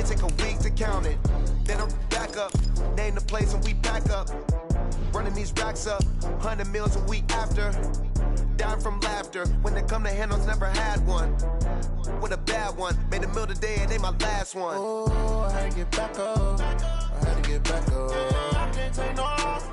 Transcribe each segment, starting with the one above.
take a week to count it. Then I'm back up, name the place and we pack up. Running these racks up, 100 meals a week after. Dying from laughter, when they come to handles, never had one. With a bad one, made a meal today and they my last one. Oh, I had to get back up, I had to get back up. I can't take no off,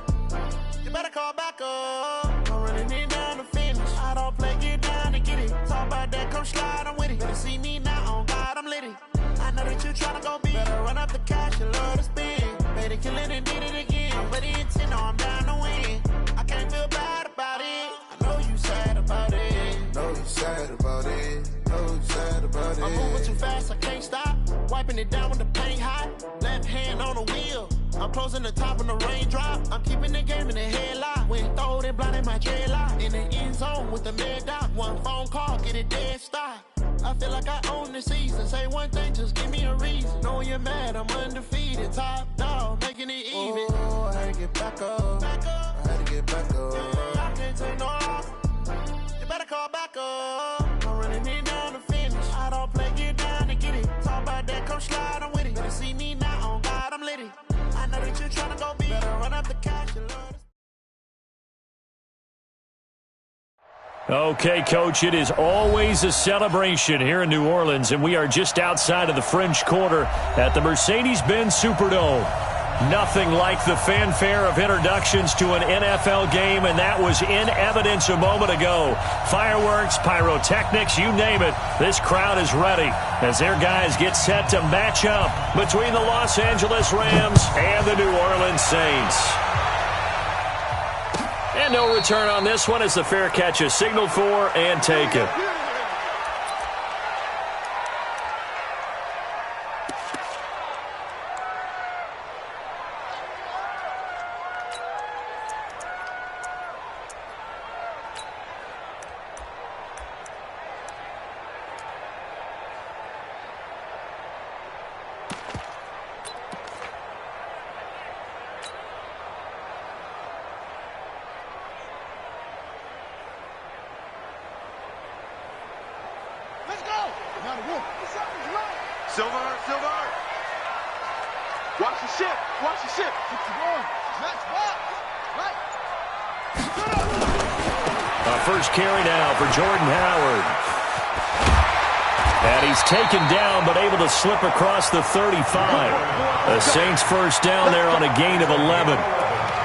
you better call back up. I'm running it down to finish, I don't play, get down to get it. Talk about that, come slide, I'm with it. Better see me now, on God, I'm litty. I know that you tryna go big, better run up the cash, you love to spend. Made it, kill it and did it again. I'm ready to 10, no, I'm down to win. I can't feel bad about it. I know you sad about it. Know you sad about it. Know you sad about it. I'm moving too fast, I can't stop. Wiping it down when the paint hot. Left hand on the wheel. I'm closing the top when the raindrop. I'm keeping the game in the headlock. When throwed and blinded my dreadlock. In the end zone with the mid dot. One phone call, get it dead stop. I feel like I own the season. Say one thing, just give me a reason. Knowing you're mad, I'm undefeated. Top dog, making it even. Oh, I had to get back up. I had to get back up. I can't take no off. You better call back up. I'm running it down to finish. I don't play, get down to get it. Talk about that, come slide, I'm with it. Better see me now, on God, I'm litty. I know that you're trying to go big. Better run up the cash, you love to. Okay, Coach, it is always a celebration here in New Orleans, and we are just outside of the French Quarter at the Mercedes-Benz Superdome. Nothing like the fanfare of introductions to an NFL game, and that was in evidence a moment ago. Fireworks, pyrotechnics, you name it. This crowd is ready as their guys get set to match up between the Los Angeles Rams and the New Orleans Saints. And no return on this one as the fair catch is signaled for and taken. Silver. Watch the ship. Watch the ship. First carry now for Jordan Howard. And he's taken down but able to slip across the 35. The Saints first down there on a gain of 11.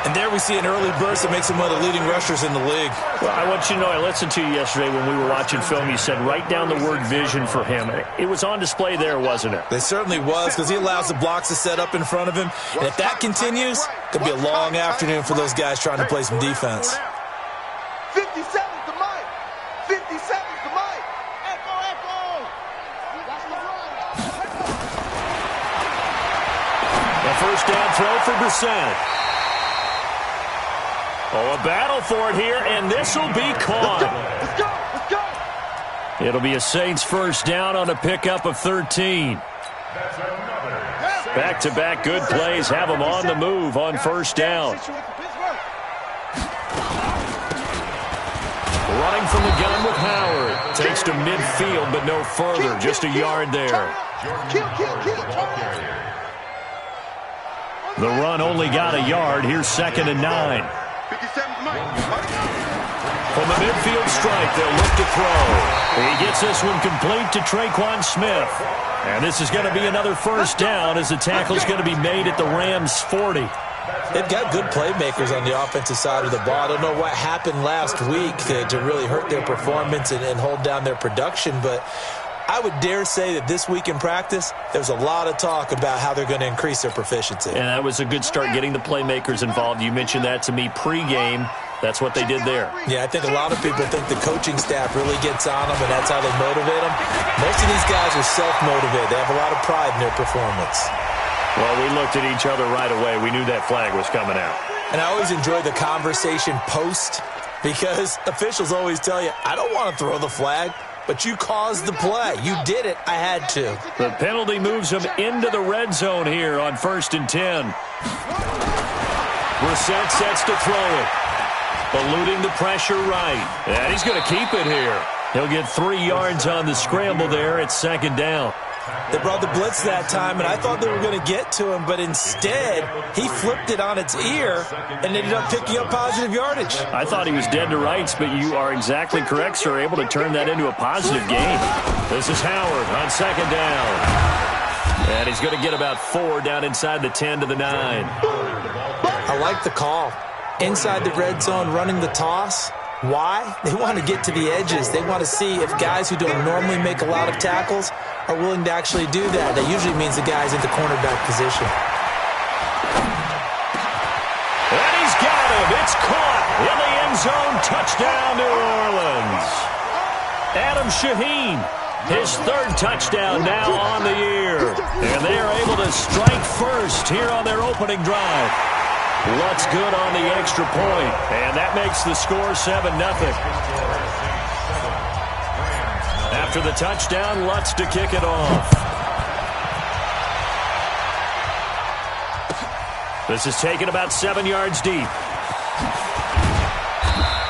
And there we see an early burst that makes him one of the leading rushers in the league. Well, I want you to know, I listened to you yesterday when we were watching film. You said write down the word vision for him. It was on display there, wasn't it? It certainly was, because he allows the blocks to set up in front of him. And if that continues, it could be a long afternoon for those guys trying to play some defense. 57's the mic. 57's the mic. Echo. A first down throw for Brissett. Oh, a battle for it here, and this will be caught. Let's go. It'll be a Saints first down on a pickup of 13. Back-to-back good plays have them on the move on first down. Running from the gun with Howard. Takes to midfield, but no further. Just a yard there. The run only got a yard. Here's 2nd and 9. From the midfield stripe, they'll look to throw. He gets this one complete to Traquan Smith. And this is going to be another first down as the tackle's going to be made at the Rams' 40. They've got good playmakers on the offensive side of the ball. I don't know what happened last week to really hurt their performance and hold down their production, but I would dare say that this week in practice, there's a lot of talk about how they're going to increase their proficiency. And that was a good start, getting the playmakers involved. You mentioned that to me pregame. That's what they did there. Yeah, I think a lot of people think the coaching staff really gets on them, and that's how they motivate them. Most of these guys are self-motivated. They have a lot of pride in their performance. Well, we looked at each other right away. We knew that flag was coming out. And I always enjoy the conversation post, because officials always tell you, I don't want to throw the flag, but you caused the play. You did it. I had to. The penalty moves him into the red zone here on 1st and 10. Brissett sets to throw it. Eluding the pressure right. And he's going to keep it here. He'll get 3 yards on the scramble there at 2nd down. They brought the blitz that time, and I thought they were going to get to him, but instead, he flipped it on its ear and ended up picking up positive yardage. I thought he was dead to rights, but you are exactly correct, sir, able to turn that into a positive gain. This is Howard on second down. And he's going to get about 4 down inside the 10 to the 9. I like the call. Inside the red zone, running the toss. Why? They want to get to the edges. They want to see if guys who don't normally make a lot of tackles are willing to actually do that. That usually means the guy's in the cornerback position. And he's got him. It's caught in the end zone. Touchdown, New Orleans. Adam Shaheen, his 3rd touchdown now on the year. And they are able to strike first here on their opening drive. Lutz good on the extra point, and that makes the score 7-0. After the touchdown, Lutz to kick it off. This is taken about 7 yards deep.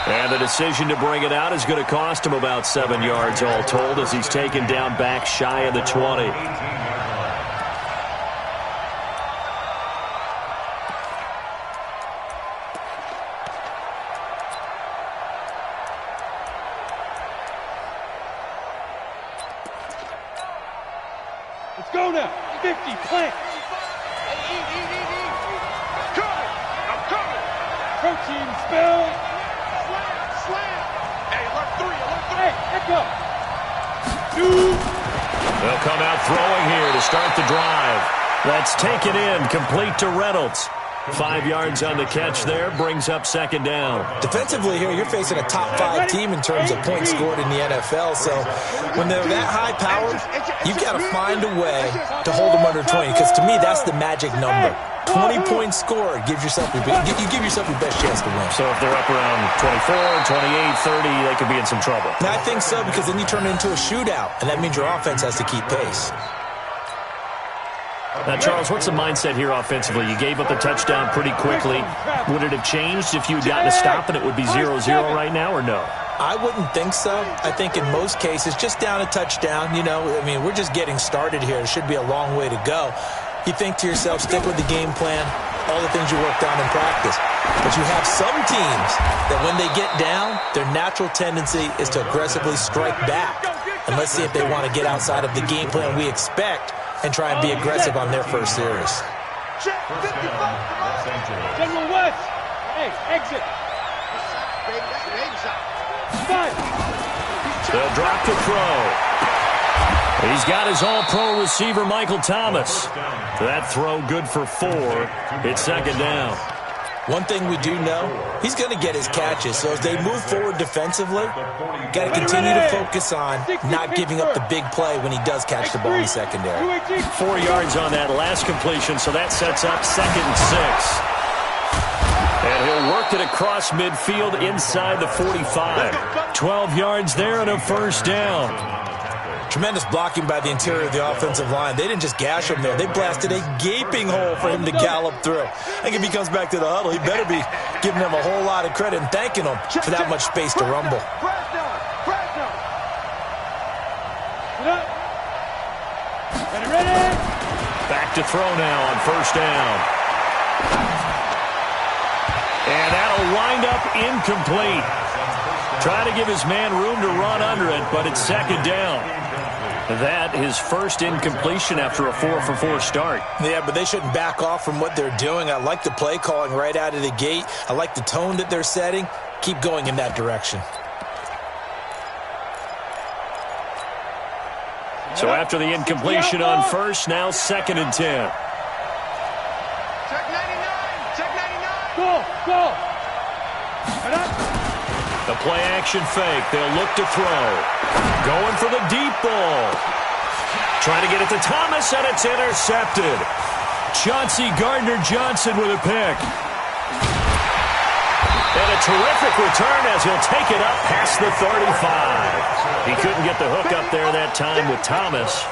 And the decision to bring it out is going to cost him about 7 yards all told as he's taken down back shy of the 20. Let's go now. 50, plant. Coming. I'm coming. Protein spill. Slam. Hey, alert 3. Hey, echo. 2. They'll come out throwing here to start the drive. That's taken in, complete to Reynolds. 5 yards on the catch there, brings up second down. Defensively here, you're facing a top 5 team in terms of points scored in the NFL. So when they're that high powered, you've got to find a way to hold them under 20. Because to me, that's the magic number. 20 points scored gives yourself you give yourself your best chance to win. So if they're up around 24, 28, 30, they could be in some trouble. And I think so, because then you turn it into a shootout, and that means your offense has to keep pace. Now, Charles, what's the mindset here offensively? You gave up the touchdown pretty quickly. Would it have changed if you had gotten a stop and it would be 0-0 right now, or no? I wouldn't think so. I think in most cases, just down a touchdown, we're just getting started here. It should be a long way to go. You think to yourself, stick with the game plan, all the things you worked on in practice. But you have some teams that when they get down, their natural tendency is to aggressively strike back. And let's see if they want to get outside of the game plan we expect and try and be aggressive on their first series. General West. Hey, exit. They'll drop to throw. He's got his all-pro receiver, Michael Thomas. That throw good for 4. It's second down. One thing we do know, he's going to get his catches. So as they move forward defensively, got to continue to focus on not giving up the big play when he does catch the ball in the secondary. 4 yards on that last completion, so that sets up 2nd and 6. And he'll work it across midfield inside the 45. 12 yards there and a first down. Tremendous blocking by the interior of the offensive line. They didn't just gash him there. They blasted a gaping hole for him to gallop through. I think if he comes back to the huddle, he better be giving them a whole lot of credit and thanking them for that much space to rumble. Back to throw now on first down. And that'll wind up incomplete. Try to give his man room to run under it, but it's second down. That his first incompletion after a 4-for-4 start. Yeah, but they shouldn't back off from what they're doing. I like the play calling right out of the gate. I like the tone that they're setting. Keep going in that direction. So after the incompletion on first, now 2nd and 10. Check 99. Go. The play action fake. They'll look to throw. Going for the deep ball. Trying to get it to Thomas, and it's intercepted. Chauncey Gardner-Johnson with a pick. And a terrific return as he'll take it up past the 35. He couldn't get the hook up there that time with Thomas.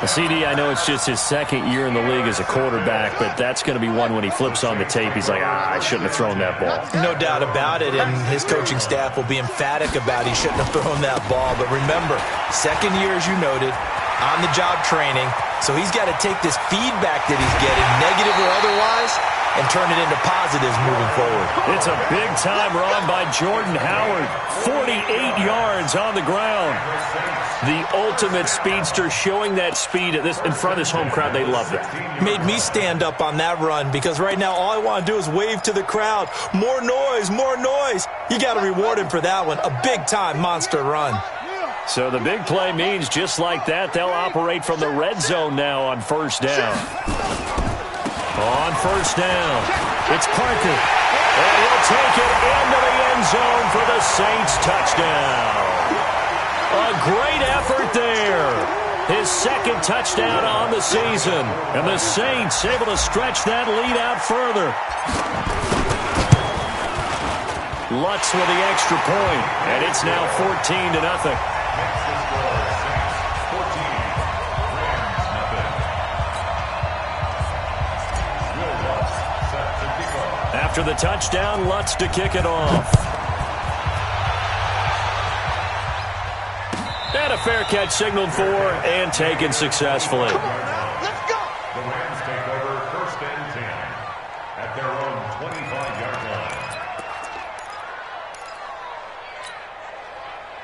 CD, I know it's just his 2nd year in the league as a quarterback, but that's going to be one when he flips on the tape. He's like, I shouldn't have thrown that ball. No doubt about it, and his coaching staff will be emphatic about he shouldn't have thrown that ball. But remember, 2nd year, as you noted, on-the-job training, so he's got to take this feedback that he's getting, negative or otherwise, and turn it into positives moving forward. It's a big-time run by Jordan Howard. 48 yards on the ground. The ultimate speedster, showing that speed in front of this home crowd. They love that. Made me stand up on that run because right now all I want to do is wave to the crowd. More noise, more noise. You got to reward him for that one. A big-time monster run. So the big play means just like that, they'll operate from the red zone now on first down. On first down, it's Parker. And he'll take it into the end zone for the Saints touchdown. A great effort there. His second touchdown on the season. And the Saints able to stretch that lead out further. Lutz with the extra point, and it's now 14-0. After the touchdown, Lutz to kick it off. And a fair catch signaled for and taken successfully. Let's go. The Rams take over 1st and 10 at their own 25-yard line.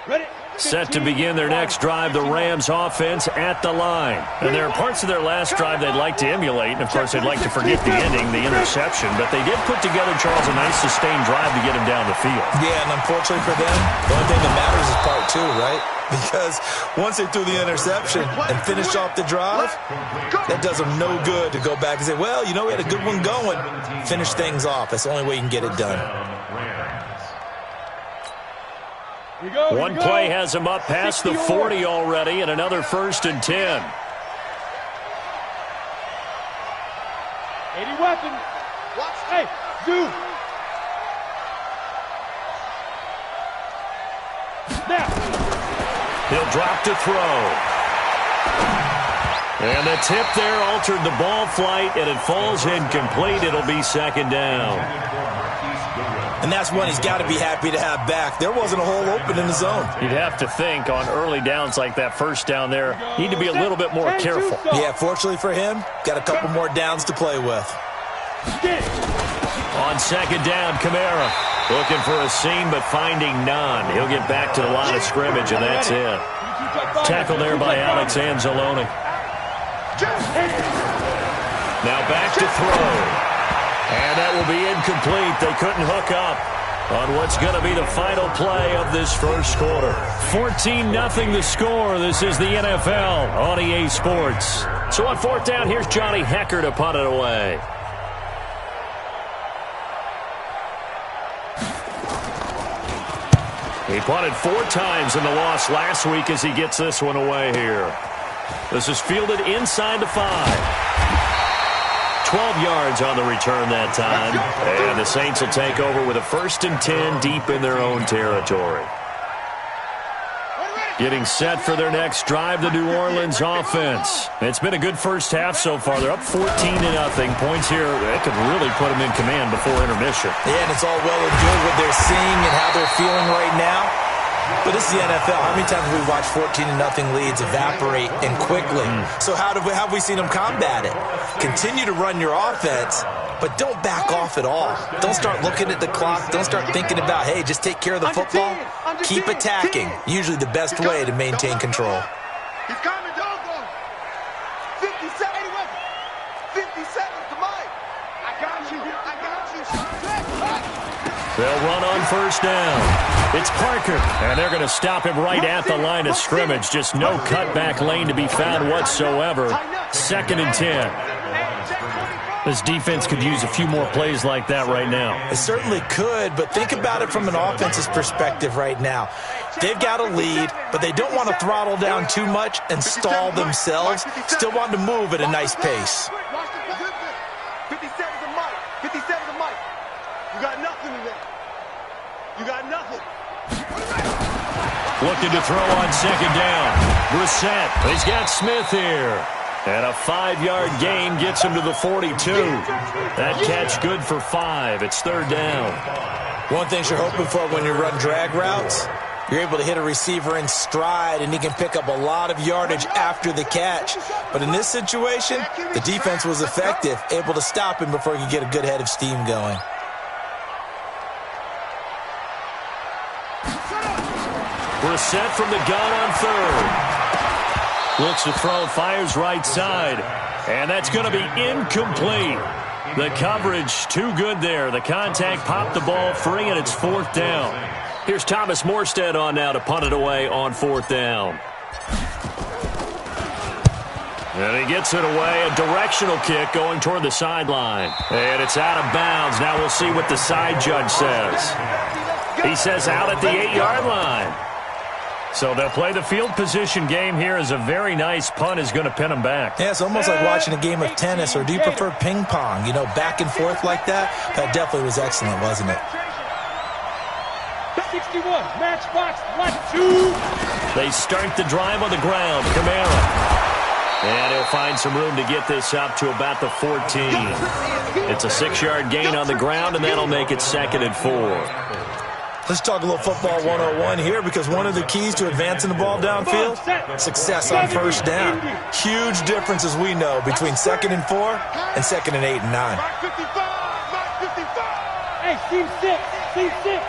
Ready? Set to begin their next drive, the Rams offense at the line. And there are parts of their last drive they'd like to emulate, and of course they'd like to forget the ending, the interception, but they did put together, Charles, a nice sustained drive to get him down the field. Yeah, and unfortunately for them, the only thing that matters is part 2, right? Because once they threw the interception and finished off the drive, that does them no good to go back and say, well, you know, we had a good one going. Finish things off. That's the only way you can get it done. One play has him up past the 40 already, and another 1st and 10. 80 weapons. Watch. Hey, do. Now. He'll drop to throw. And the tip there altered the ball flight, and it falls incomplete. It'll be 2nd down. And that's one he's got to be happy to have back. There wasn't a hole open in the zone. You'd have to think on early downs like that first down there, need to be a little bit more careful. Yeah, fortunately for him, got a couple more downs to play with. On 2nd down, Kamara looking for a seam but finding none. He'll get back to the line of scrimmage, and that's it. Tackle there by Alex Anzalone. Now back to throw. And that will be incomplete. They couldn't hook up on what's going to be the final play of this first quarter. 14-0 the score. This is the NFL on EA Sports. So on 4th down, here's Johnny Hecker to punt it away. He punted 4 times in the loss last week as he gets this one away here. This is fielded inside the 5. 12 yards on the return that time. And the Saints will take over with a 1st and 10 deep in their own territory. Getting set for their next drive, the New Orleans offense. It's been a good first half so far. They're up 14-0. Points here, that could really put them in command before intermission. Yeah, and it's all well and good what they're seeing and how they're feeling right now. But this is the NFL. How many times have we watched 14-0 leads evaporate and quickly? So how have we seen them combat it? Continue to run your offense, but don't back off at all. Don't start looking at the clock. Don't start thinking about, hey, just take care of the football. Keep attacking. Usually the best way to maintain control. He's coming, dog. 50 seconds. 50 seconds to Mike. I got you. They'll run on first down. It's Parker, and they're going to stop him right at the line of scrimmage. Just no cutback lane to be found whatsoever. 2nd and 10. This defense could use a few more plays like that right now. It certainly could, but think about it from an offense's perspective right now. They've got a lead, but they don't want to throttle down too much and stall themselves. Still want to move at a nice pace. 50 seconds of Mike. 50 seconds of Mike. You got nothing in there. You got nothing. Looking to throw on 2nd down. Brissett. He's got Smith here. And a 5-yard gain gets him to the 42. That catch good for 5. It's 3rd down. One thing you're hoping for when you run drag routes, You're able to hit a receiver in stride, and he can pick up a lot of yardage after the catch. But in this situation, the defense was effective, able to stop him before he could get a good head of steam going. We're set from the gun on third. Looks to throw, fires right side. And that's going to be incomplete. The coverage too good there. The contact popped the ball free, and it's 4th down. Here's Thomas Morstead on now to punt it away on 4th down. And he gets it away. A directional kick going toward the sideline. And it's out of bounds. Now we'll see what the side judge says. He says out at the 8-yard line. So they'll play the field position game here as a very nice punt is going to pin them back. Yeah, it's almost like watching a game of tennis, or do you prefer ping pong? You know, back and forth like that? That definitely was excellent, wasn't it? 61, matchbox, 1-2. They start the drive on the ground. Kamara. And he'll find some room to get this up to about the 14. It's a 6-yard gain on the ground, and that'll make it 2nd and 4. Let's talk a little football 101 here, because one of the keys to advancing the ball downfield, success on first down. Huge difference, as we know, between 2nd and 4 and 2nd and 8 and 9. Hey, team 6, team 6.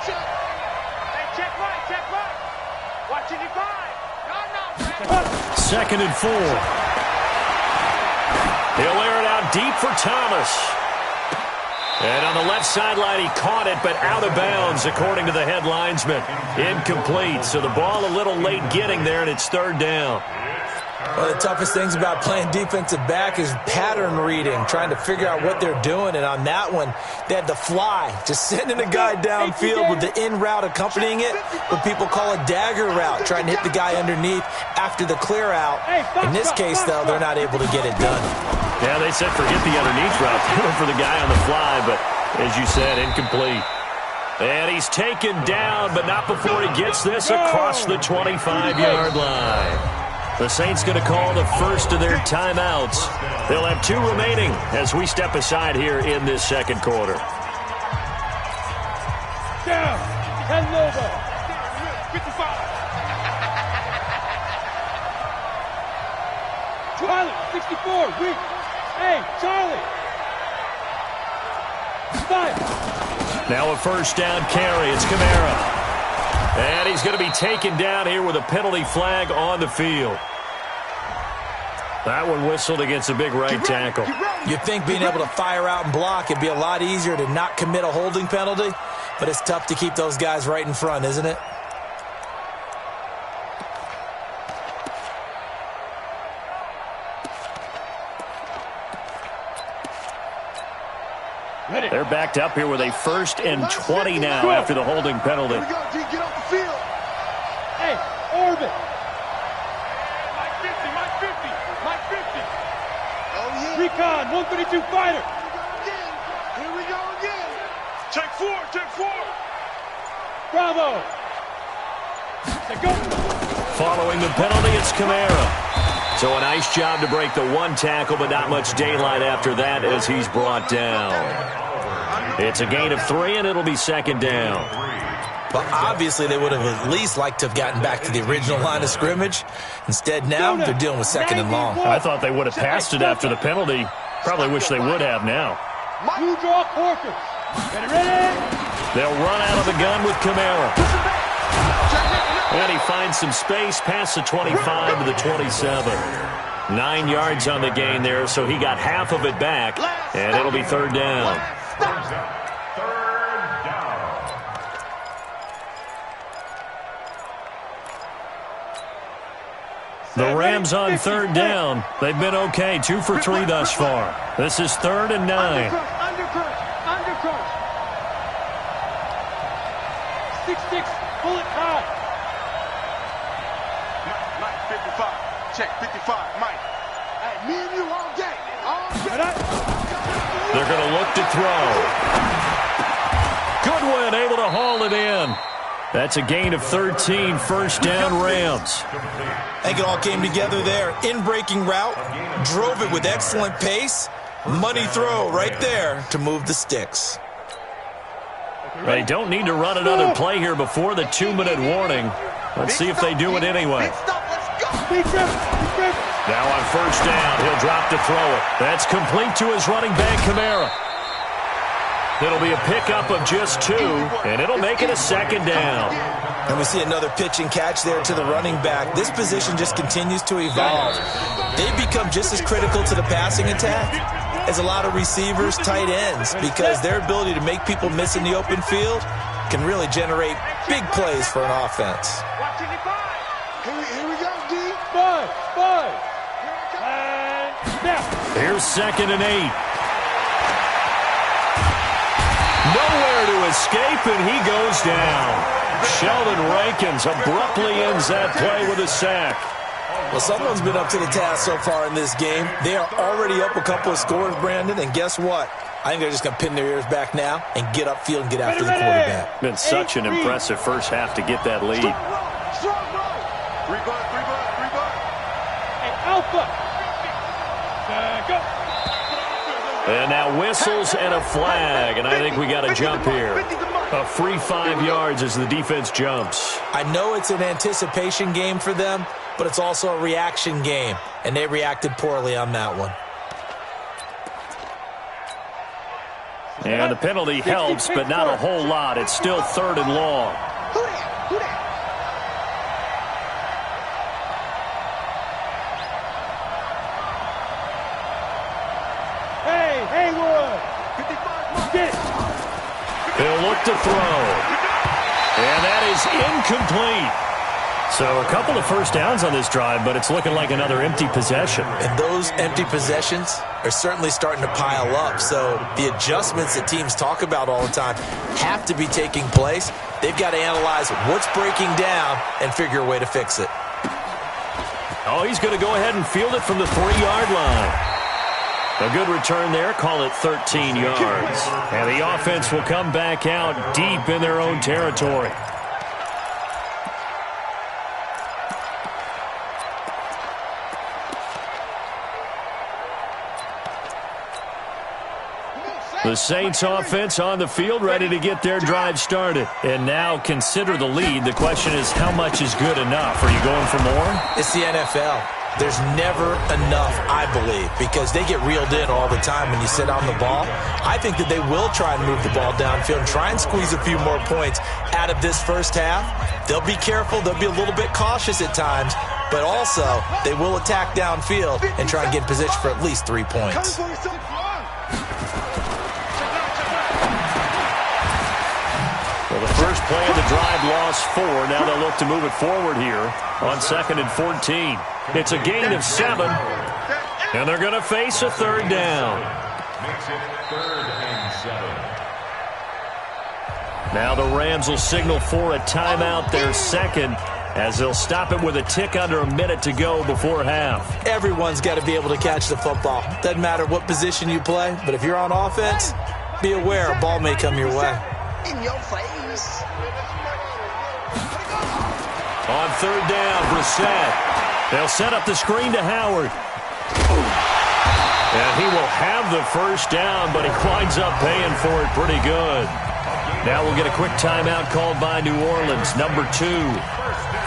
Hey, check right. Watching you 5. 2nd and 4. He'll air it out deep for Thomas. And on the left sideline, he caught it, but out of bounds, according to the head linesman. Incomplete, so the ball a little late getting there, and it's 3rd down. One of the toughest things about playing defensive back is pattern reading, trying to figure out what they're doing. And on that one, they had to fly, just sending a guy downfield with the in route accompanying it, what people call a dagger route, trying to hit the guy underneath after the clear out. In this case, though, they're not able to get it done. Yeah, they said forget the underneath route. They went for the guy on the fly, but as you said, incomplete. And he's taken down, but not before he gets this across the 25-yard line. The Saints going to call the first of their timeouts. They'll have 2 remaining as we step aside here in this 2nd quarter. Down, 10 over. 55. Charlie, 64, weak. Hey, Charlie. 5. Now a first down carry. It's Kamara. And he's going to be taken down here with a penalty flag on the field. That one whistled against a big right tackle. You'd think being able to fire out and block, it'd be a lot easier to not commit a holding penalty, but it's tough to keep those guys right in front, isn't it? They're backed up here with a 1st and 20 now after the holding penalty. Here we go, G, get off the field. Hey, orbit. Mike 50, Mike 50, Mike 50. Oh, yeah. Recon, 132 fighter. Here we go again. Check 4, check 4. Bravo. Say go. Following the penalty, it's Kamara. So a nice job to break the 1 tackle, but not much daylight after that as he's brought down. It's a gain of 3, and it'll be 2nd down. But obviously they would have at least liked to have gotten back to the original line of scrimmage. Instead now they're dealing with 2nd and long. I thought they would have passed it after the penalty. Probably wish they would have now. You draw quarters. Ready? They'll run out of the gun with Kamara. And he finds some space past the 25 to the 27. 9 yards on the gain there, so he got half of it back, and it'll be 3rd down. The Rams on 3rd down. They've been okay, 2 for 3 thus far. This is 3rd and 9. Undercrush. 6-6, bullet high. Mike 55, check 55, Mike. Hey, me and you all day. They're going to look to throw. Goodwin able to haul it in. That's a gain of 13, 1st down Rams. I think it all came together there. In-breaking route, drove it with excellent pace. Money throw right there to move the sticks. They don't need to run another play here before the 2-minute warning. Let's see if they do it anyway. Now on first down, he'll drop to throw it. That's complete to his running back, Kamara. It'll be a pickup of just 2, and it'll make it a 2nd down. And we see another pitch and catch there to the running back. This position just continues to evolve. They've become just as critical to the passing attack as a lot of receivers, tight ends, because their ability to make people miss in the open field can really generate big plays for an offense. Here we go, D. Five. And snap. Here's 2nd and 8. Nowhere to escape, and he goes down. Sheldon Rankins abruptly ends that play with a sack. Well, someone's been up to the task so far in this game. They are already up a couple of scores, Brandon, and guess what? I think they're just going to pin their ears back now and get upfield and get after the quarterback. Been such an impressive first half to get that lead. Rebutt. And alpha. Go. And now whistles and a flag, and I think we got a jump here. A free 5 yards as the defense jumps. I know it's an anticipation game for them, but it's also a reaction game, and they reacted poorly on that one. And the penalty helps, but not a whole lot. It's still 3rd and long. Who that? Hey, Haywood. Get it. He'll look to throw. And that is incomplete. So a couple of first downs on this drive, but it's looking like another empty possession. And those empty possessions are certainly starting to pile up. So the adjustments that teams talk about all the time have to be taking place. They've got to analyze what's breaking down and figure a way to fix it. Oh, he's going to go ahead and field it from the 3-yard line. A good return there. Call it 13 yards. And the offense will come back out deep in their own territory. The Saints offense on the field, ready to get their drive started. And now consider the lead. The question is, how much is good enough? Are you going for more? It's the NFL. There's never enough, I believe, because they get reeled in all the time when you sit on the ball. I think that they will try and move the ball downfield and try and squeeze a few more points out of this first half. They'll be careful. They'll be a little bit cautious at times, but also they will attack downfield and try and get in position for at least 3 points. Well, the first play of the drive lost 4. Now they'll look to move it forward here on 2nd and 14. It's a gain of 7, and they're going to face a 3rd down. Makes it 3rd and 7. Now the Rams will signal for a timeout, their 2nd, as they'll stop it with a tick under a minute to go before half. Everyone's got to be able to catch the football. Doesn't matter what position you play, but if you're on offense, be aware a ball may come your way. In your face. On 3rd down, Brissett. They'll set up the screen to Howard. And he will have the first down, but he winds up paying for it pretty good. Now we'll get a quick timeout called by New Orleans, number 2,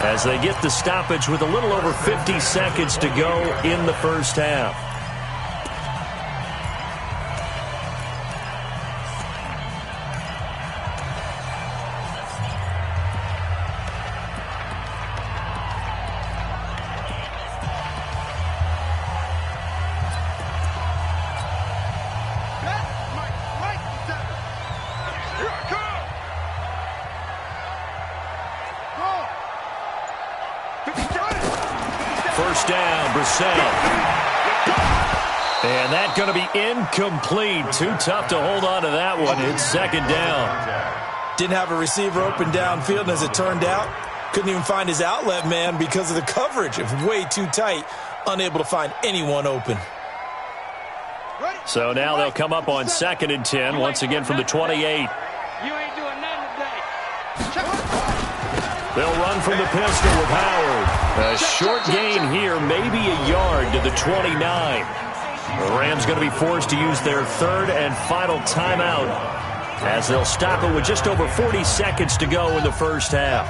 as they get the stoppage with a little over 50 seconds to go in the first half. First down, Brissett. And that's going to be incomplete. Too tough to hold on to that one. It's 2nd down. Didn't have a receiver open downfield, and as it turned out, couldn't even find his outlet man because of the coverage. It was way too tight, unable to find anyone open. So now they'll come up on 2nd and 10, once again from the 28. You ain't doing nothing today. They'll run from the pistol with Howard. A short gain here, maybe a yard to the 29. The Rams going to be forced to use their 3rd and final timeout as they'll stop it with just over 40 seconds to go in the first half.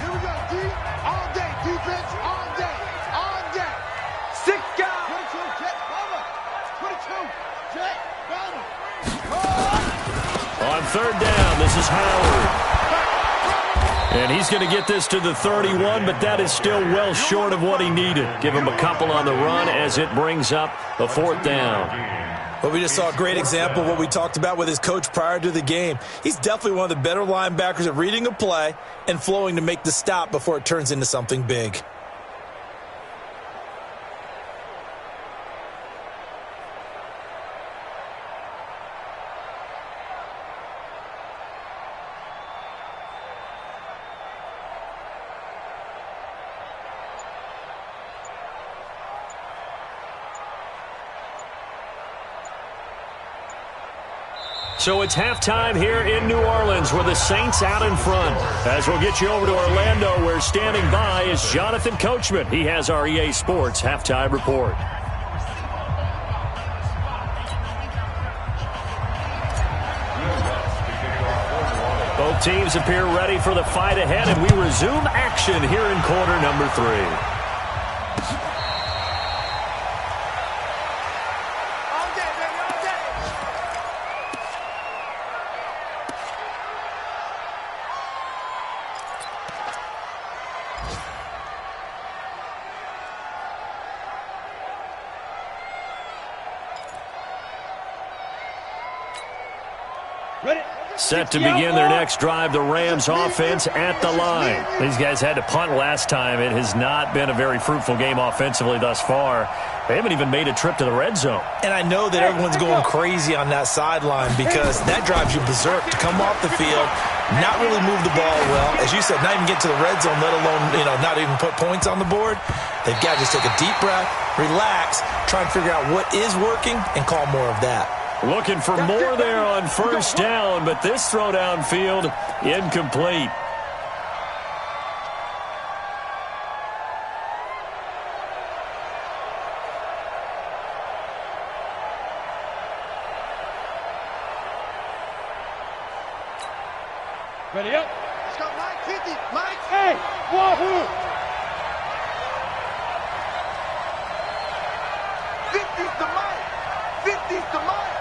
Here we go, D. All day. Defense, all day. All day. 6 guys. 22, Jet, Bubba. 22, Jet, Bubba. On third down, this is Howard. And he's going to get this to the 31, but that is still well short of what he needed. Give him a couple on the run as it brings up the 4th down. Well, we just saw a great example of what we talked about with his coach prior to the game. He's definitely one of the better linebackers at reading a play and flowing to make the stop before it turns into something big. So it's halftime here in New Orleans with the Saints out in front. As we'll get you over to Orlando, where standing by is Jonathan Coachman. He has our EA Sports halftime report. Both teams appear ready for the fight ahead, and we resume action here in quarter number 3. Set to begin their next drive, the Rams offense at the line. These guys had to punt last time. It has not been a very fruitful game offensively thus far. They haven't even made a trip to the red zone. And I know that everyone's going crazy on that sideline because that drives you berserk to come off the field, not really move the ball well. As you said, not even get to the red zone, let alone, not even put points on the board. They've got to just take a deep breath, relax, try and figure out what is working, and call more of that. Looking for more there on first down, but this throw downfield incomplete. Ready up. Let's go, Mike. 50. Mike. Hey, wahoo! 50's the Mike. 50's the Mike.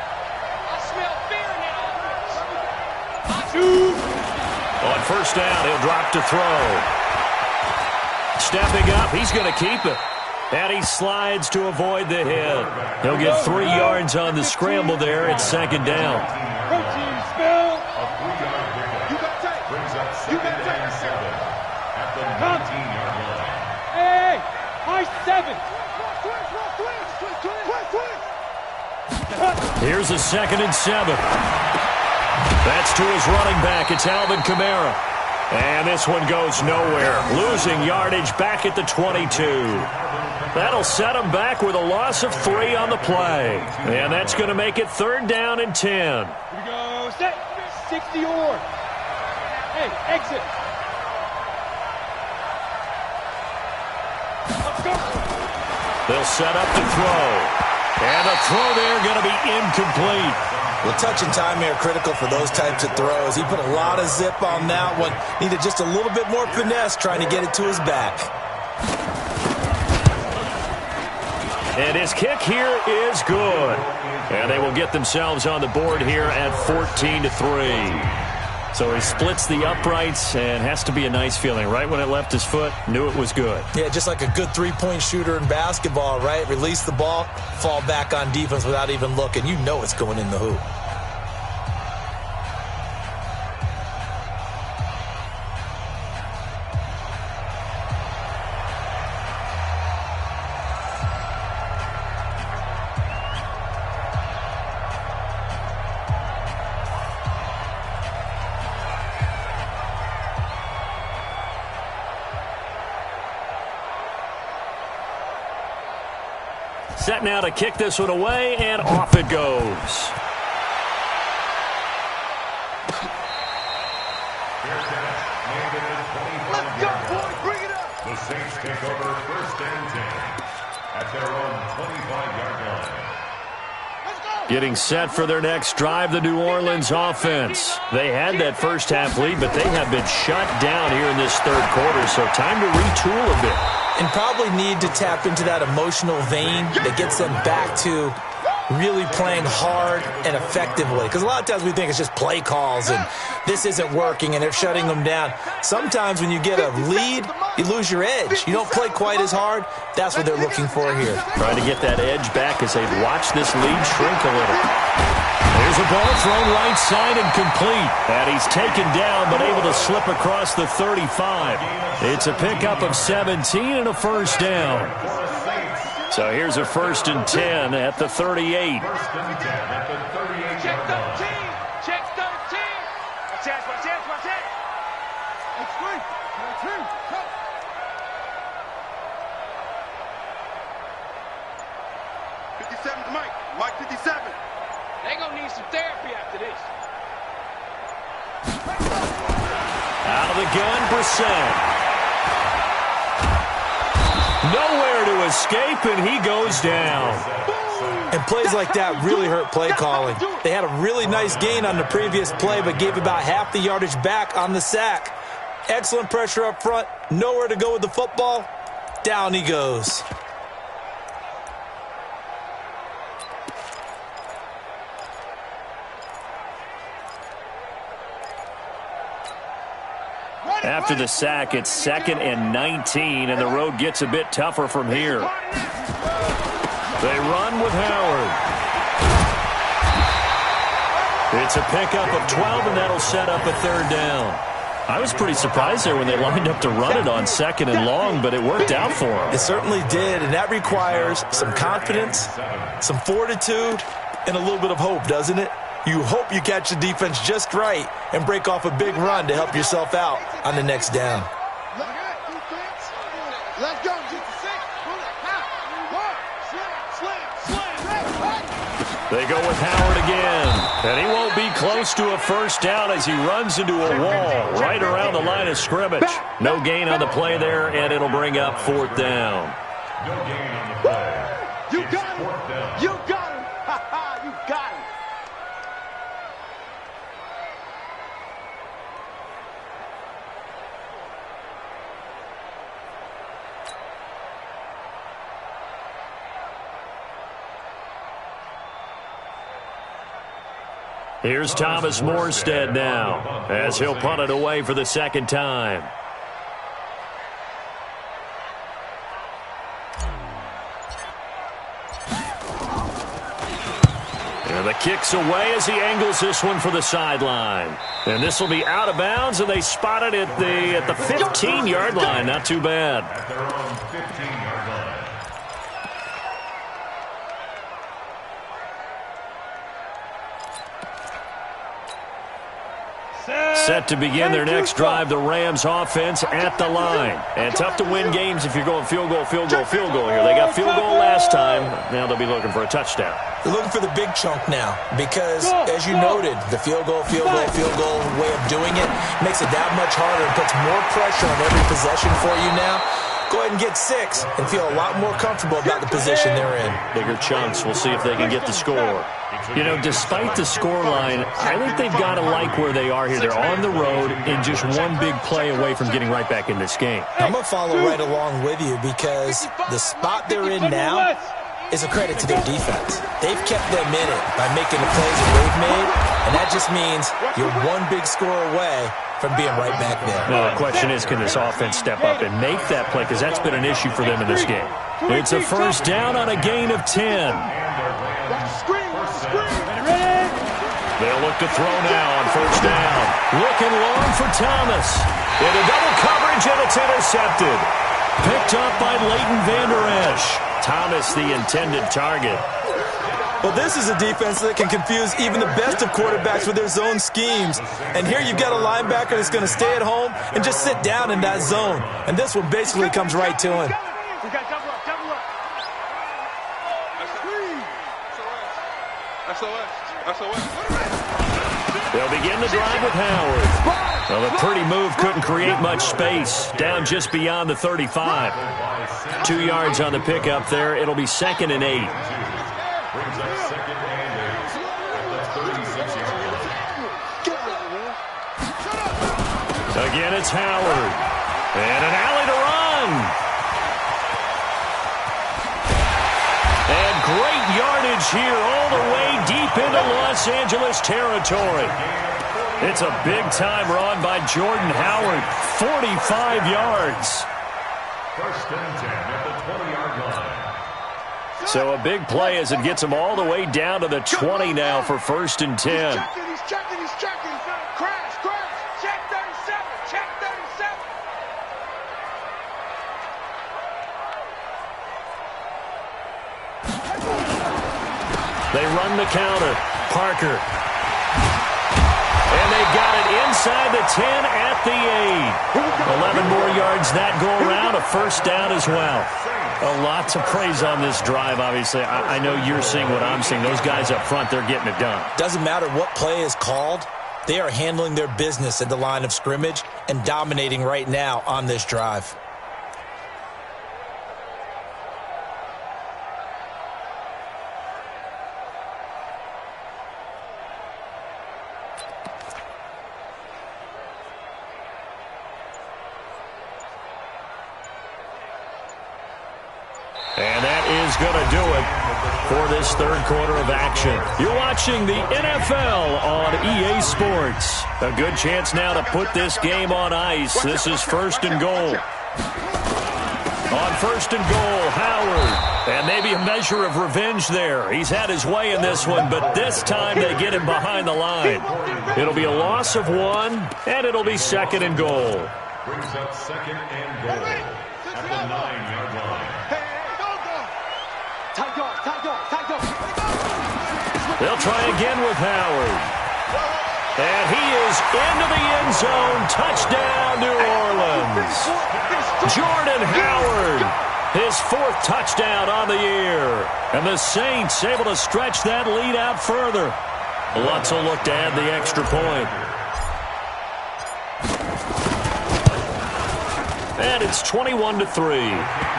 On first down, he'll drop to throw. Stepping up, he's going to keep it. And he slides to avoid the hit. He'll get 3 yards on the scramble there at second down. Protein spill. A 3-yard pickup. You got tape. Brings up You got 2nd and 7 at the 19-yard line. Hey, high 7. Here's a 2nd and 7. That's to his running back. It's Alvin Kamara. And this one goes nowhere. Losing yardage back at the 22. That'll set him back with a loss of 3 on the play. And that's going to make it 3rd down and 10. Here we go. Set. 60 or. Hey, exit. Let's go. They'll set up to throw. And the throw there going to be incomplete. Well, touch and time are critical for those types of throws. He put a lot of zip on that one. Needed just a little bit more finesse trying to get it to his back. And his kick here is good. And they will get themselves on the board here at 14-3. So he splits the uprights, and has to be a nice feeling. Right when it left his foot, knew it was good. Yeah, just like a good three-point shooter in basketball, right? Release the ball, fall back on defense without even looking. You know it's going in the hoop. Set now to kick this one away, and off it goes. Let's go, boys. Bring it up. The Saints take over 1st and 10 at their own 25-yard line. Let's go. Getting set for their next drive, the New Orleans offense. They had that first half lead, but they have been shut down here in this third quarter, so time to retool a bit. And probably need to tap into that emotional vein that gets them back to really playing hard and effectively. Because a lot of times we think it's just play calls and this isn't working and they're shutting them down. Sometimes when you get a lead, you lose your edge. You don't play quite as hard. That's what they're looking for here. Trying to get that edge back as they've watched this lead shrink a little. There's a ball thrown right side and complete. And he's taken down but able to slip across the 35. It's a pickup of 17 and a first down. So here's a 1st and 10 at the 38. First and 10 at the 38. Check 13. Check 13. Watch that, watch that, watch that. It's free. 13. Go. '57's Mike. Mike 57. They gonna need some therapy after this. Out of the gun, Brissett. Nowhere to escape, and he goes down. And plays like that really hurt play calling. They had a really nice gain on the previous play, but gave about half the yardage back on the sack. Excellent pressure up front. Nowhere to go with the football. Down he goes. After the sack, it's 2nd and 19, and the road gets a bit tougher from here. They run with Howard. It's a pickup of 12, and that'll set up a 3rd down. I was pretty surprised there when they lined up to run it on 2nd and long, but it worked out for them. It certainly did, and that requires some confidence, some fortitude, and a little bit of hope, doesn't it? You hope you catch the defense just right and break off a big run to help yourself out on the next down. Let's go. They go with Howard again, and he won't be close to a first down as he runs into a wall right around the line of scrimmage. No gain on the play there, and it'll bring up 4th down. No gain on the play. You It's got 4th down. him. You got him. Ha ha. You got him. Here's Thomas Morstead now as he'll punt it away for the 2nd time. And the kick's away as he angles this one for the sideline. And this will be out of bounds, and they spot it at the 15-yard line. Not too bad. At their own 15-yard line. Set to begin their next drive, the Rams offense at the line. And tough to win games if you're going field goal, field goal, field goal here. They got field goal last time. Now they'll be looking for a touchdown. They're looking for the big chunk now because, as you noted, the field goal way of doing it makes it that much harder and puts more pressure on every possession for you now. Go ahead and get 6 and feel a lot more comfortable about the position they're in. Bigger chunks. We'll see if they can get the score. You know, despite the scoreline, I think they've got to like where they are here. They're on the road and just one big play away from getting right back in this game. I'm going to follow right along with you because the spot they're in now is a credit to their defense. They've kept them in it by making the plays that they've made, and that just means you're one big score away from being right back there. Now, the question is, can this offense step up and make that play? Because that's been an issue for them in this game. It's a first down on a gain of 10. They'll look to throw now on first down. Looking long for Thomas. Into double coverage, and it's intercepted. Picked up by Leighton Vander Esch. Thomas, the intended target. Well, this is a defense that can confuse even the best of quarterbacks with their zone schemes. And here you've got a linebacker that's going to stay at home and just sit down in that zone. And this one basically comes right to him. We got double up, double up. They'll begin the drive with Howard. Well, a pretty move couldn't create much space. Down just beyond the 35. 2 yards on the pickup there. It'll be 2nd and 8. Brings up 2nd and 8. yards. Again, it's Howard. And an alley to run. And great yardage here all the way deep into Los Angeles territory. It's a big-time run by Jordan Howard. 45 yards. First and 10 at the 20-yard line. So a big play as it gets him all the way down to the 20 now for first and 10. He's checking. Crash. Check 37. Check 37. They run the counter. Parker. And they got it inside the 10 at the 8. 11 more yards that go around. A first down as well. A lot to praise on this drive, obviously. I know you're seeing what I'm seeing. Those guys up front, they're getting it done. Doesn't matter what play is called. They are handling their business at the line of scrimmage and dominating right now on this drive. And that is going to do it for this third quarter of action. You're watching the NFL on EA Sports. A good chance now to put this game on ice. This is first and goal. On first and goal, Howard. And maybe a measure of revenge there. He's had his way in this one, but this time they get him behind the line. It'll be a loss of 1, and it'll be second and goal. Brings up second and goal at the 9-yard line. Tight dog. They'll try again with Howard. And he is into the end zone. Touchdown, New Orleans. Jordan Howard, his 4th touchdown on the year. And the Saints able to stretch that lead out further. Lutz will look to add the extra point. And it's 21-3.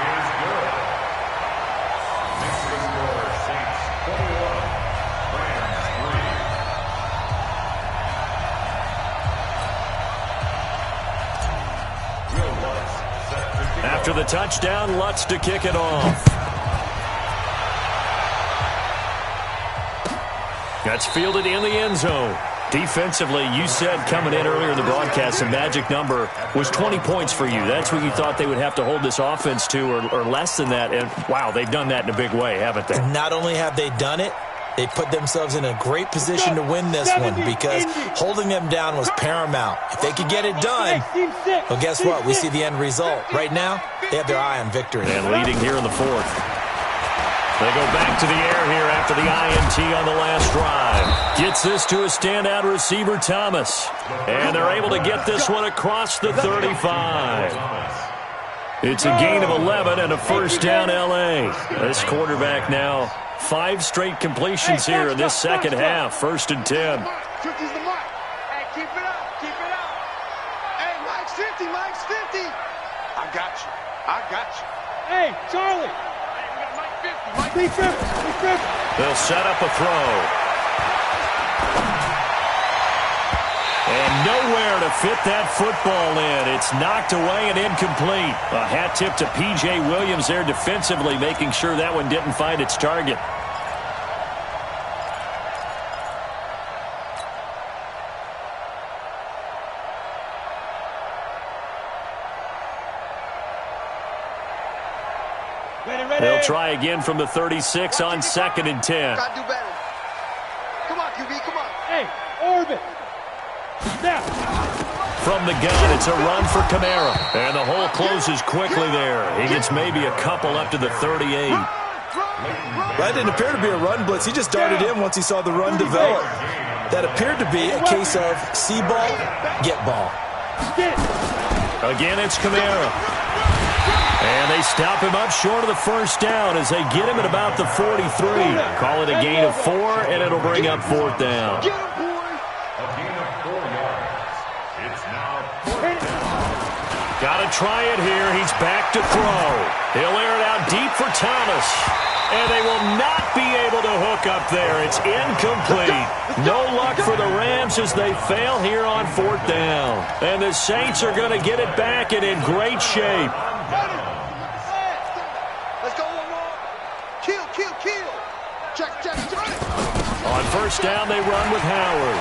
After the touchdown, Lutz to kick it off. That's fielded in the end zone. Defensively, you said coming in earlier in the broadcast, the magic number was 20 points for you. That's what you thought they would have to hold this offense to, or less than that. And, wow, they've done that in a big way, haven't they? And not only have they done it, they put themselves in a great position to win this one because holding them down was paramount. If they could get it done, well, guess what? We see the end result. Right now, they have their eye on victory. And leading here in the 4th. They go back to the air here after the INT on the last drive. Gets this to a standout receiver, Thomas. And they're able to get this one across the 35. It's a gain of 11 and a first down, L.A. This quarterback now 5 straight completions here in this second half. First and 10. Hey, keep it up. Hey, Mike's 50. I got you. Hey, Charlie. Mike 50. They'll set up a throw. And nowhere to fit that football in. It's knocked away and incomplete. A hat tip to P.J. Williams there defensively, making sure that one didn't find its target. They'll try again from the 36 on second and 10. Gotta do better. Come on, QB, come on. Hey, orbit. Now. From the gun, it's a run for Kamara. And the hole closes quickly there. He gets maybe a couple up to the 38. That didn't appear to be a run blitz. He just darted in once he saw the run develop. That appeared to be a case of see ball, get ball. Again, it's Kamara. And they stop him up short of the first down as they get him at about the 43. Call it a gain of 4, and it'll bring up 4th down. A gain of 4 yards. It's now 4th down. Got to try it here. He's back to throw. He'll air it out deep for Thomas. And they will not be able to hook up there. It's incomplete. No luck for the Rams as they fail here on 4th down. And the Saints are going to get it back and in great shape. Let's go one more. Kill. Check. On 1st down, they run with Howard.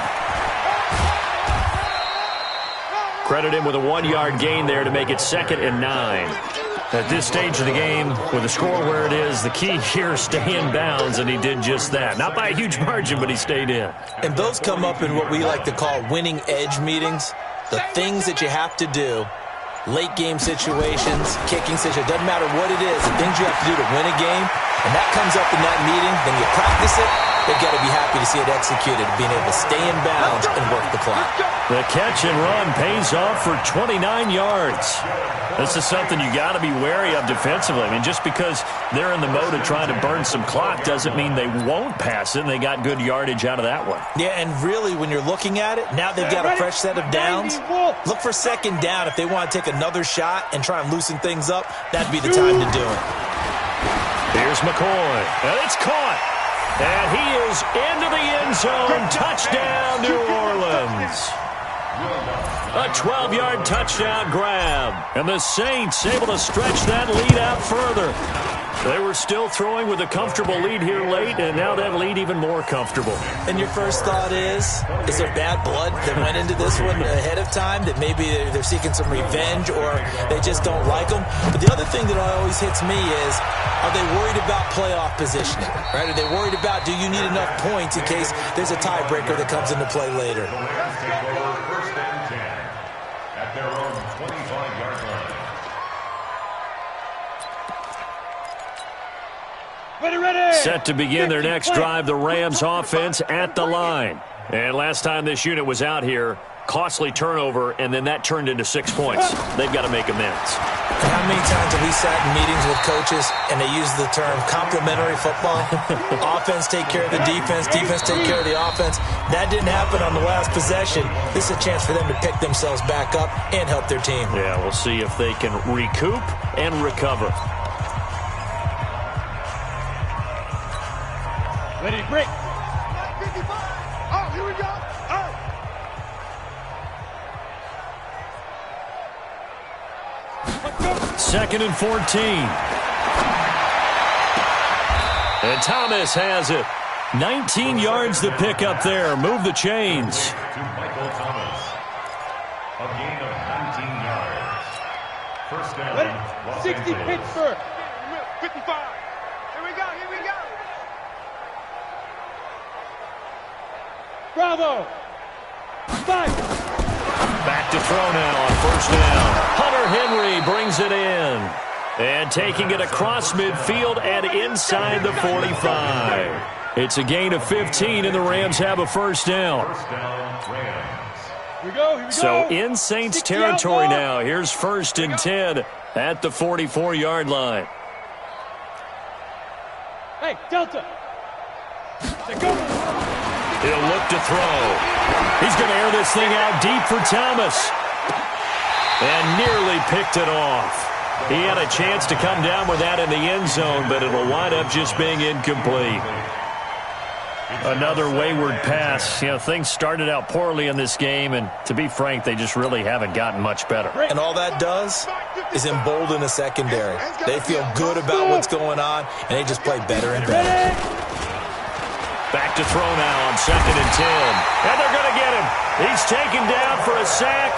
Credit him with a 1-yard gain there to make it 2nd and 9. At this stage of the game, with the score where it is, the key here is stay in bounds, and he did just that. Not by a huge margin, but he stayed in. And those come up in what we like to call winning edge meetings. The things that you have to do, late game situations, kicking situations, doesn't matter what it is, the things you have to do to win a game, and that comes up in that meeting, then you practice it, they've got to be happy to see it executed, being able to stay in bounds and work the clock. The catch and run pays off for 29 yards. This is something you got to be wary of defensively. I mean, just because they're in the mode of trying to burn some clock doesn't mean they won't pass it, and they got good yardage out of that one. Yeah, and really, when you're looking at it, now they've got a fresh set of downs. Look for 2nd down. If they want to take another shot and try and loosen things up, that'd be the time to do it. Here's McCoy, and it's caught. And he is into the end zone. Touchdown, New Orleans. A 12-yard touchdown grab. And the Saints able to stretch that lead out further. They were still throwing with a comfortable lead here late, and now that lead even more comfortable. And your first thought is there bad blood that went into this one ahead of time, that maybe they're seeking some revenge or they just don't like them? But the other thing that always hits me is, are they worried about playoff positioning? Right? Are they worried about, do you need enough points in case there's a tiebreaker that comes into play later? First and 10 at their own 25-yard line. Ready. Set to begin their next drive, the Rams offense at the line. And last time this unit was out here, costly turnover, and then that turned into 6 points. They've got to make amends. How many times have we sat in meetings with coaches and they use the term complementary football? Offense take care of the defense, defense take care of the offense. That didn't happen on the last possession. This is a chance for them to pick themselves back up and help their team. Yeah, we'll see if they can recoup and recover. Ready to break. 55. Oh, here we go. Oh. Second and 14. And Thomas has it. 19 yards to pick up there. Move the chains. To Michael Thomas. A gain of 19 yards. First down. Ready. Los 60 Angeles. Pittsburgh. 55. Here we go. Bravo. 5. Back to throw now on 1st down. Hunter Henry brings it in. And taking it across midfield and inside the 45. It's a gain of 15, and the Rams have a 1st down. First down, Rams. Here we go. So in Saints territory now. Here's 1st and 10 at the 44-yard line. Hey, Delta. Let's go. He'll look to throw. He's going to air this thing out deep for Thomas. And nearly picked it off. He had a chance to come down with that in the end zone, but it'll wind up just being incomplete. Another wayward pass. You know, things started out poorly in this game, and to be frank, they just really haven't gotten much better. And all that does is embolden a secondary. They feel good about what's going on, and they just play better and better. Back to throw now on 2nd and 10. And they're going to get him. He's taken down for a sack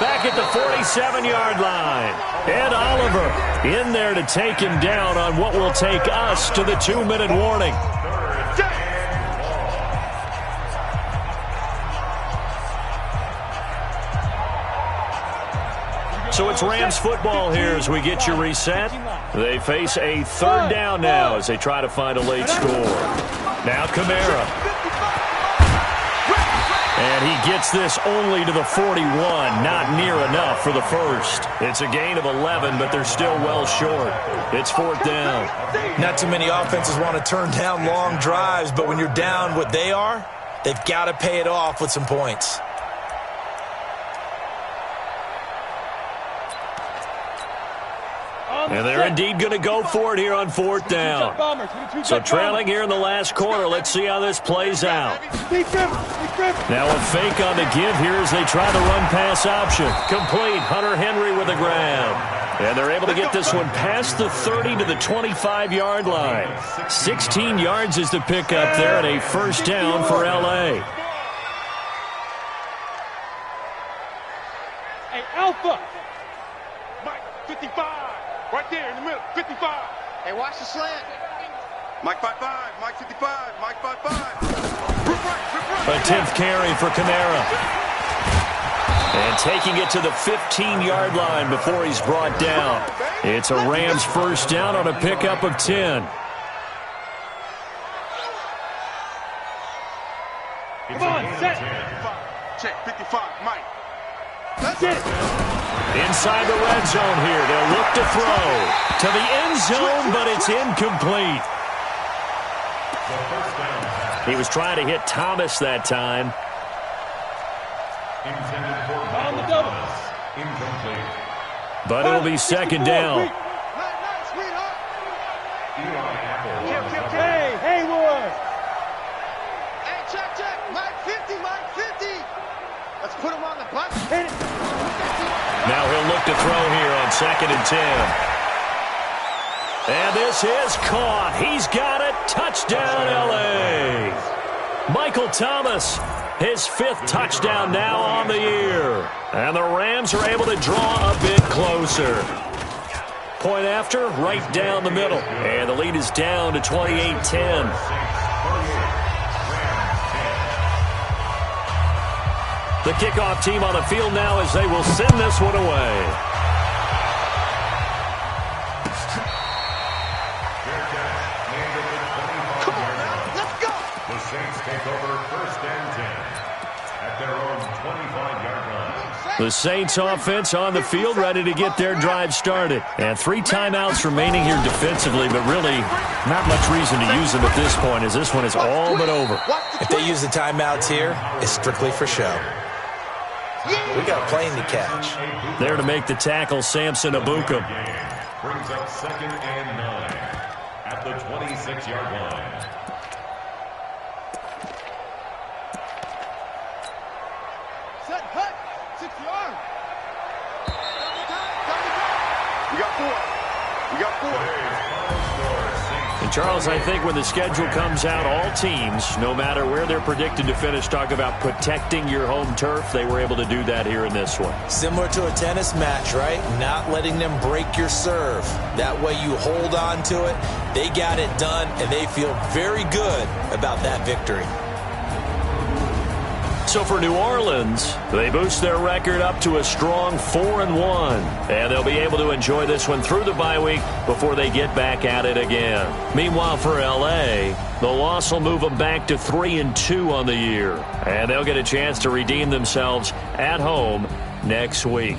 back at the 47-yard line. Ed Oliver in there to take him down on what will take us to the 2-minute warning. So it's Rams football here as we get you reset. They face a 3rd down now as they try to find a late score. Now Kamara. And he gets this only to the 41. Not near enough for the first. It's a gain of 11, but they're still well short. It's 4th down. Not too many offenses want to turn down long drives, but when you're down what they are, they've got to pay it off with some points. And they're indeed going to go for it here on 4th down. So trailing here in the last quarter. Let's see how this plays out. Now a fake on the give here as they try the run-pass option. Complete. Hunter Henry with a grab. And they're able to get this one past the 30 to the 25-yard line. 16 yards is the pickup there and a first down for L.A. Hey, Alpha. Mike, 55. Right there in the middle, 55. Hey, watch the slant. Mike 5-5, Mike 55, Mike 5-5. A 10th carry for Kamara. And taking it to the 15-yard line before he's brought down. It's a Rams first down on a pickup of 10. Come on, set. Check, 55, Mike. That's it. Inside the red zone here. They'll look to throw to the end zone, but it's incomplete. He was trying to hit Thomas that time. On the double. Incomplete. But it'll be second down. Hey, Hayward. Hey, check. Mike 50, Mike 50. Let's put him on the bus. Hit it. Now he'll look to throw here on 2nd and 10. And this is caught. He's got it. Touchdown, L.A. Michael Thomas, his 5th touchdown now on the year. And the Rams are able to draw a bit closer. Point after, right down the middle. And the lead is down to 28-10. The kickoff team on the field now as they will send this one away. Come on now, let's go. The Saints take over 1st and 10 at their own 25-yard line. The Saints offense on the field ready to get their drive started. And 3 timeouts remaining here defensively, but really not much reason to use them at this point as this one is all but over. If they use the timeouts here, it's strictly for show. We got a plane to catch. There to make the tackle, Samson Abuka. Brings up 2nd and 9 at the 26-yard line. Set, hut, 6 yards. We got 4. And Charles, I think when the schedule comes out, all teams, no matter where they're predicted to finish, talk about protecting your home turf. They were able to do that here in this one. Similar to a tennis match, right? Not letting them break your serve. That way you hold on to it. They got it done, and they feel very good about that victory. So for New Orleans, they boost their record up to a strong 4-1. And they'll be able to enjoy this one through the bye week before they get back at it again. Meanwhile, for L.A., the loss will move them back to 3-2 on the year. And they'll get a chance to redeem themselves at home next week.